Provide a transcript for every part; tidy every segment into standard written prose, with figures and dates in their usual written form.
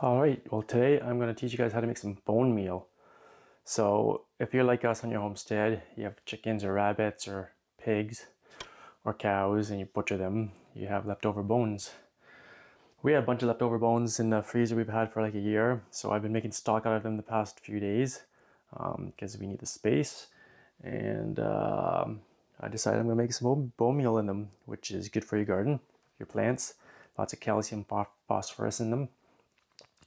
Alright, well today I'm going to teach you guys how to make some bone meal. So if you're like us on your homestead, you have chickens or rabbits or pigs or cows and you butcher them, you have leftover bones. We have a bunch of leftover bones in the freezer we've had for like a year, so I've been making stock out of them the past few days because we need the space. And I decided I'm going to make some bone meal in them, which is good for your garden, your plants, lots of calcium, phosphorus in them.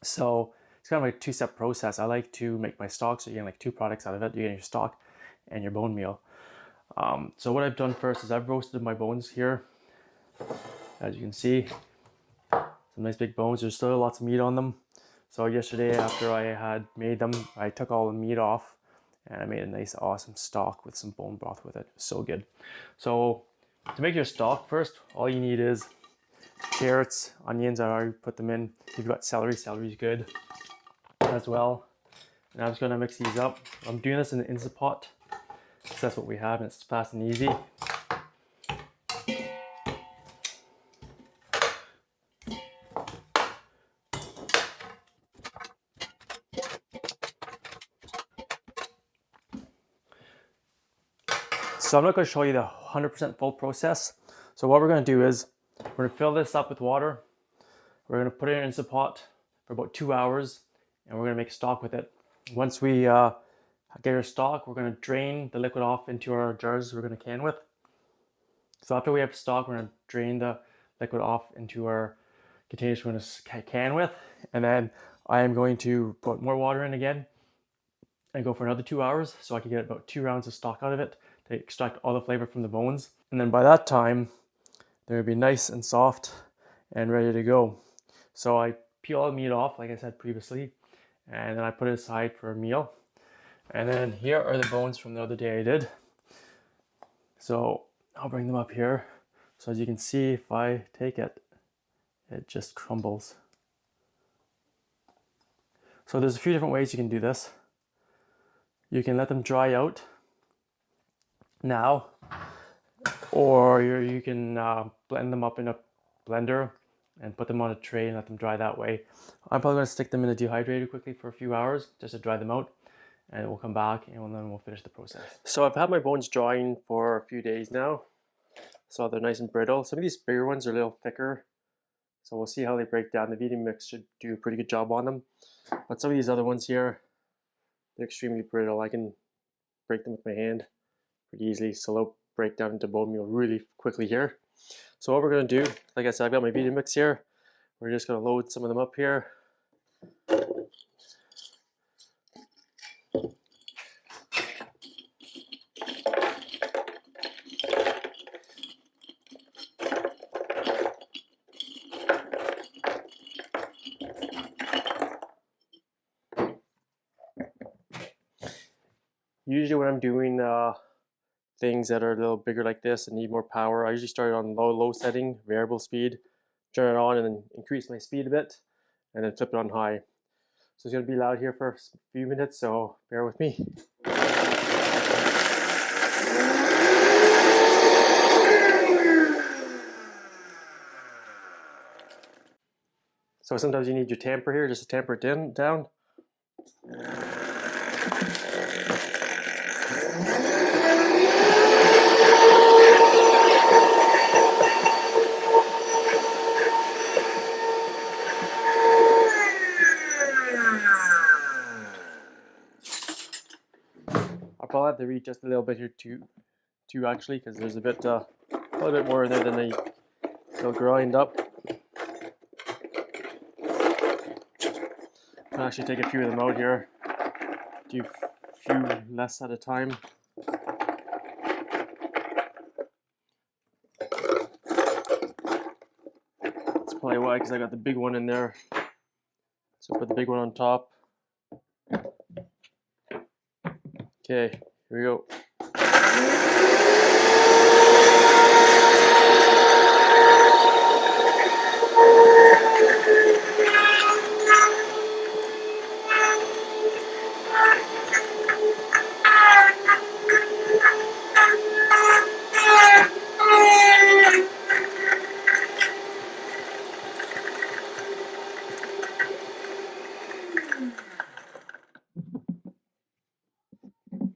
So it's kind of like a two-step process. I like to make my stock, so you're getting like two products out of it. You're getting your stock and your bone meal. So what I've done first is I've roasted my bones here. As you can see, some nice big bones. There's still lots of meat on them. So yesterday after I had made them, I took all the meat off and I made a nice awesome stock with some bone broth with it. So good. So to make your stock first, all you need is carrots, onions. I already put them in. If you've got celery, celery's good as well. And I'm just gonna mix these up. I'm doing this in the Instant Pot because that's what we have and it's fast and easy. So I'm not going to show you the 100% full process. So what we're going to do is we're going to fill this up with water. We're going to put it in an Instant Pot for about 2 hours and we're going to make stock with it. Once we get our stock, we're going to drain the liquid off into our jars we're going to can with. So after we have stock, we're going to drain the liquid off into our containers we're going to can with. And then I am going to put more water in again and go for another 2 hours so I can get about 2 rounds of stock out of it to extract all the flavor from the bones. And then by that time, they'll be nice and soft and ready to go. So I peel all the meat off, like I said previously, and then I put it aside for a meal. And then here are the bones from the other day I did. So I'll bring them up here. So as you can see, if I take it, it just crumbles. So there's a few different ways you can do this. You can let them dry out now, or you can blend them up in a blender and put them on a tray and let them dry that way. I'm probably going to stick them in a dehydrator quickly for a few hours just to dry them out, and we'll come back and then we'll finish the process. So I've had my bones drying for a few days now, so they're nice and brittle. Some of these bigger ones are a little thicker, so we'll see how they break down. The Vitamix should do a pretty good job on them, but some of these other ones here, they're extremely brittle. I can break them with my hand pretty easily, so they'll break down into bone meal really quickly here. So what we're going to do, like I said, I've got my Vitamix here. We're just going to load some of them up here. Usually when I'm doing things that are a little bigger like this and need more power, I usually start on low setting, variable speed, turn it on and then increase my speed a bit, and then flip it on high. So it's going to be loud here for a few minutes, so bear with me. So sometimes you need your tamper here just to tamper it down. I'll probably have to read just a little bit here too actually, because there's a little bit more in there than they'll grind up. I'll actually take a few of them out here, do a few less at a time. That's probably why, because I got the big one in there. So put the big one on top. Okay, here we go.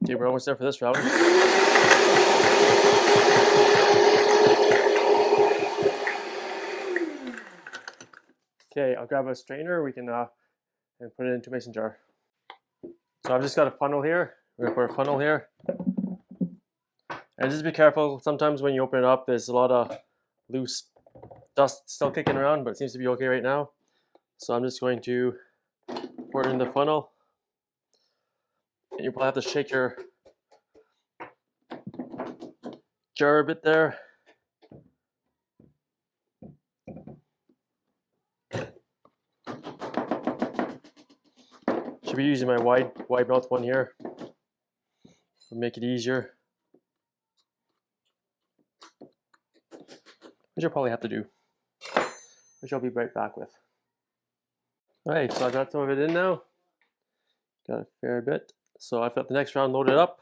Okay, we're almost there for this round. Okay, I'll grab a strainer. We can and put it into a mason jar. So I've just got a funnel here. We're gonna put a funnel here. And just be careful. Sometimes when you open it up, there's a lot of loose dust still kicking around, but it seems to be okay right now. So I'm just going to pour it in the funnel. And you probably have to shake your jar a bit there. Should be using my wide mouth one here to make it easier. Which I'll probably have to do. Which I'll be right back with. Alright, so I've got some of it in now. Got a fair bit. So I've got the next round loaded up.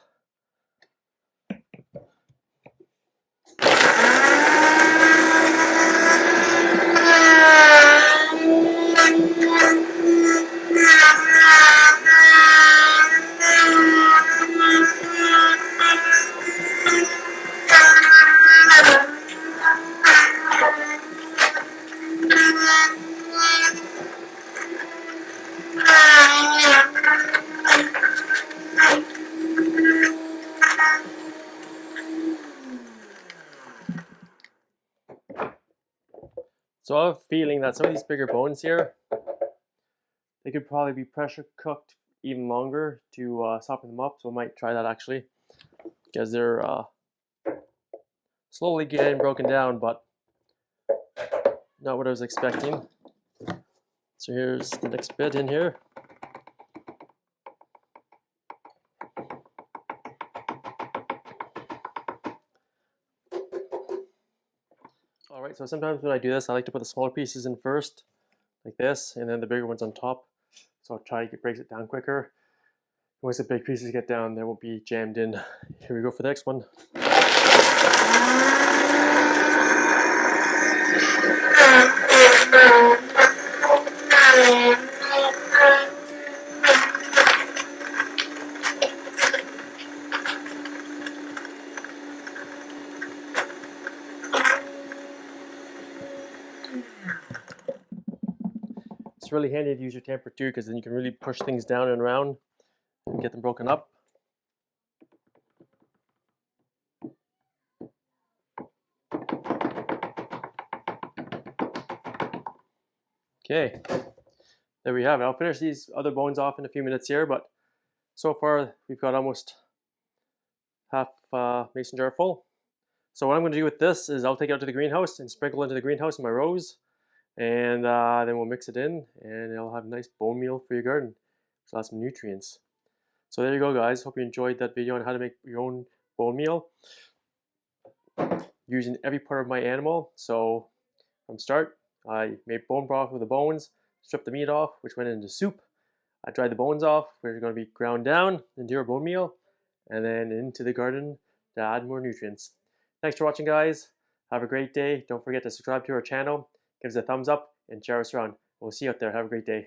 So I have a feeling that some of these bigger bones here, they could probably be pressure cooked even longer to soften them up. So I might try that actually, because they're slowly getting broken down, but not what I was expecting. So here's the next bit in here. Alright, so sometimes when I do this, I like to put the smaller pieces in first, like this, and then the bigger ones on top. So I'll try to break it down quicker. Once the big pieces get down, they won't be jammed in. Here we go for the next one. It's really handy to use your tamper too, because then you can really push things down and around and get them broken up. Okay, there we have it. I'll finish these other bones off in a few minutes here, but so far we've got almost half mason jar full. So what I'm going to do with this is I'll take it out to the greenhouse and sprinkle into the greenhouse in my rows, and then we'll mix it in, and it'll have a nice bone meal for your garden, which will have some nutrients. So there you go, guys. Hope you enjoyed that video on how to make your own bone meal using every part of my animal. So from start, I made bone broth with the bones, stripped the meat off, which went into soup. I dried the bones off, which are going to be ground down into your bone meal, and then into the garden to add more nutrients. Thanks for watching, guys. Have a great day. Don't forget to subscribe to our channel, give us a thumbs up, and share us around. We'll see you out there. Have a great day.